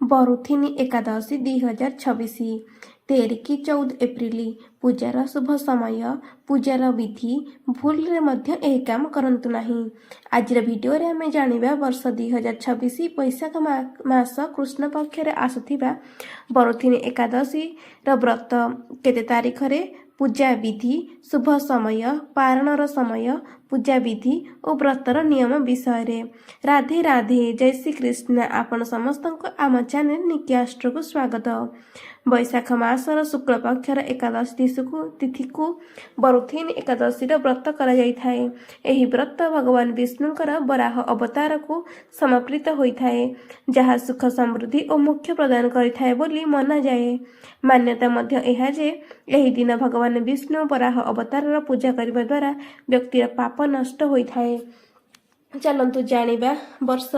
ବରୁଥିନି ଏକାଦଶୀ 2026 13 କି 14 ଏପ୍ରିଲ। ପୂଜାର ଶୁଭ ସମୟ, ପୂଜାର ବିଧି। ଭୁଲରେ ମଧ୍ୟ ଏହି କାମ କରନ୍ତୁ ନାହିଁ। ଆଜିର ଭିଡ଼ିଓରେ ଆମେ ଜାଣିବା ବର୍ଷ 2026 ବୈଶାଖ ମାସ କୃଷ୍ଣ ପକ୍ଷରେ ଆସୁଥିବା ବରୁଥିନି ଏକାଦଶୀର ବ୍ରତ କେତେ ତାରିଖରେ, ପୂଜା ବିଧି, ଶୁଭ ସମୟ, ପାରଣର ସମୟ, ପୂଜା ବିଧି ଓ ବ୍ରତର ନିୟମ ବିଷୟରେ। ରାଧେ ରାଧେ, ଜୟ ଶ୍ରୀକୃଷ୍ଣ। ଆପଣ ସମସ୍ତଙ୍କୁ ଆମ ଚ୍ୟାନେଲ ନିତ୍ୟାଷ୍ଟ୍ରକୁ ସ୍ୱାଗତ। ବୈଶାଖ ମାସର ଶୁକ୍ଳ ପକ୍ଷର ଏକାଦଶୀ ତିଥିକୁ ବରୁଥିନି ଏକାଦଶୀର ବ୍ରତ କରାଯାଇଥାଏ। ଏହି ବ୍ରତ ଭଗବାନ ବିଷ୍ଣୁଙ୍କର ବରାହ ଅବତାରକୁ ସମର୍ପିତ ହୋଇଥାଏ, ଯାହା ସୁଖ ସମୃଦ୍ଧି ଓ ମୋକ୍ଷ ପ୍ରଦାନ କରିଥାଏ ବୋଲି ମନାଯାଏ। ମାନ୍ୟତା ମଧ୍ୟ ଏହା ଯେ ଏହି ଦିନ ଭଗବାନ ବିଷ୍ଣୁ ବରାହ ଅବତାରର ପୂଜା କରିବା ଦ୍ୱାରା ବ୍ୟକ୍ତିର ପାପ ନଷ୍ଟ ହୋଇଥାଏ। ଚାଲନ୍ତୁ ଜାଣିବା ବର୍ଷ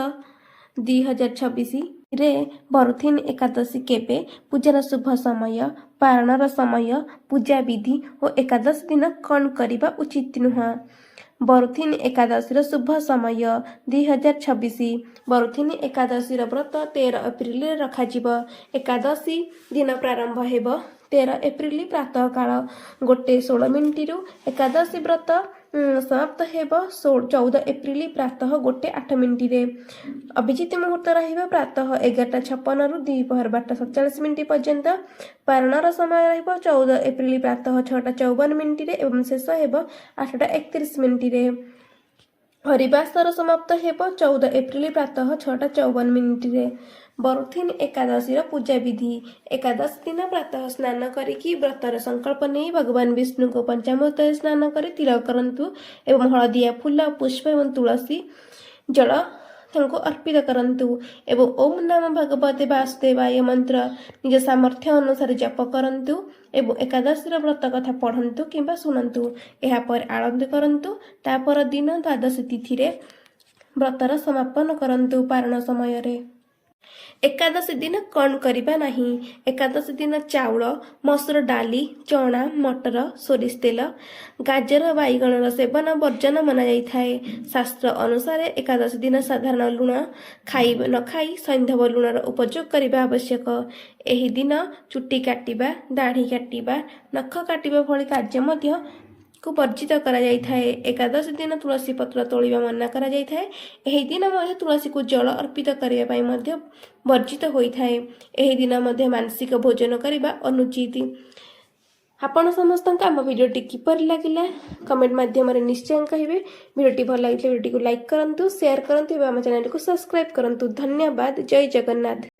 2026ରେ ବରୁଥିନି ଏକାଦଶୀ କେବେ, ପୂଜାର ଶୁଭ ସମୟ, ପାରଣର ସମୟ, ପୂଜା ବିଧି ଓ ଏକାଦଶୀ ଦିନ କ'ଣ କରିବା ଉଚିତ ନୁହେଁ। ବରୁଥିନି ଏକାଦଶୀର ଶୁଭ ସମୟ 2026। ବରୁଥିନି ଏକାଦଶୀର ବ୍ରତ 13 ଏପ୍ରିଲରେ ରଖାଯିବ। ଏକାଦଶୀ ଦିନ ପ୍ରାରମ୍ଭ ହେବ 13 ଏପ୍ରିଲ ପ୍ରାତଃକାଳ 1:16 ଏକାଦଶୀ ବ୍ରତ ସମାପ୍ତ ହେବ 14 ଏପ୍ରିଲ ପ୍ରାତଃ 1:08। ଅଭିଜିତ ମୁହୂର୍ତ୍ତ ରହିବ ପ୍ରାତଃ 11:56 ଦ୍ୱିପହର 12:47 ପର୍ଯ୍ୟନ୍ତ। ପାରଣର ସମୟ ରହିବ 14 ଏପ୍ରିଲ ପ୍ରାତଃ 6:54 ଏବଂ ଶେଷ ହେବ 8:31। ହରିବାସର ସମାପ୍ତ ହେବ 14 ଏପ୍ରିଲ ପ୍ରାତଃ 6:54। ବରୁଥିନି ଏକାଦଶୀର ପୂଜା ବିଧି। ଏକାଦଶୀ ଦିନ ପ୍ରାତଃ ସ୍ନାନ କରିକି ବ୍ରତର ସଂକଳ୍ପ ନେଇ ଭଗବାନ ବିଷ୍ଣୁଙ୍କୁ ପଞ୍ଚାମୃତରେ ସ୍ନାନ କରି ତିଳକ କରନ୍ତୁ ଏବଂ ହଳଦିଆ ଫୁଲ, ପୁଷ୍ପ ଏବଂ ତୁଳସୀ ଜଳ ତାଙ୍କୁ ଅର୍ପିତ କରନ୍ତୁ ଏବଂ ଓಂ ନମଃ ଭଗବତେ ବାସୁଦେବାୟ ମନ୍ତ୍ର ନିଜ ସାମର୍ଥ୍ୟ ଅନୁସାରେ ଜପ କରନ୍ତୁ ଏବଂ ଏକାଦଶୀର ବ୍ରତ କଥା ପଢ଼ନ୍ତୁ କିମ୍ବା ଶୁଣନ୍ତୁ। ଏହାପରେ ଆଳତି କରନ୍ତୁ। ତା ପର ଦିନ ଦ୍ୱାଦଶୀ ତିଥିରେ ବ୍ରତର ସମାପନ କରନ୍ତୁ। ପାରଣ ସମୟରେ ଏକାଦଶୀ ଦିନ କ'ଣ କରିବା ନାହିଁ। ଏକାଦଶୀ ଦିନ ଚାଉଳ, ମସୁର ଡାଲି, ଚଣା, ମଟର, ସୋରିଷ ତେଲ, ଗାଜର, ବାଇଗଣର ସେବନ ବର୍ଜନ ମନାଯାଇଥାଏ। ଶାସ୍ତ୍ର ଅନୁସାରେ ଏକାଦଶୀ ଦିନ ସାଧାରଣ ଲୁଣ ନ ଖାଇ ସୈନ୍ଧବ ଲୁଣର ଉପଯୋଗ କରିବା ଆବଶ୍ୟକ। ଏହି ଦିନ ଚୁଟି କାଟିବା, ଦାଢ଼ି କାଟିବା, ନଖ କାଟିବା ଭଳି କାର୍ଯ୍ୟ ମଧ୍ୟ ବର୍ଜିତ କରାଯାଇଥାଏ। ଏକାଦଶୀ ଦିନ ତୁଳସୀ ପତ୍ର ତୋଳିବା ମନା କରାଯାଇଥାଏ। ଏହି ଦିନ ମଧ୍ୟ ତୁଳସୀକୁ ଜଳ ଅର୍ପିତ କରିବା ପାଇଁ ମଧ୍ୟ ବର୍ଜିତ ହୋଇଥାଏ। ଏହି ଦିନ ମଧ୍ୟ ମାନସିକ ଭୋଜନ କରିବା ଅନୁଚିତ। ଆପଣ ସମସ୍ତଙ୍କୁ ଆମ ଭିଡ଼ିଓଟି କିପରି ଲାଗିଲା କମେଣ୍ଟ ମାଧ୍ୟମରେ ନିଶ୍ଚୟ କହିବେ। ଭିଡ଼ିଓଟି ଭଲ ଲାଗିଥିଲେ ଭିଡ଼ିଓଟିକୁ ଲାଇକ୍ କରନ୍ତୁ, ସେୟାର କରନ୍ତୁ ଏବଂ ଆମ ଚ୍ୟାନେଲକୁ ସବସ୍କ୍ରାଇବ୍ କରନ୍ତୁ। ଧନ୍ୟବାଦ। ଜୟ ଜଗନ୍ନାଥ।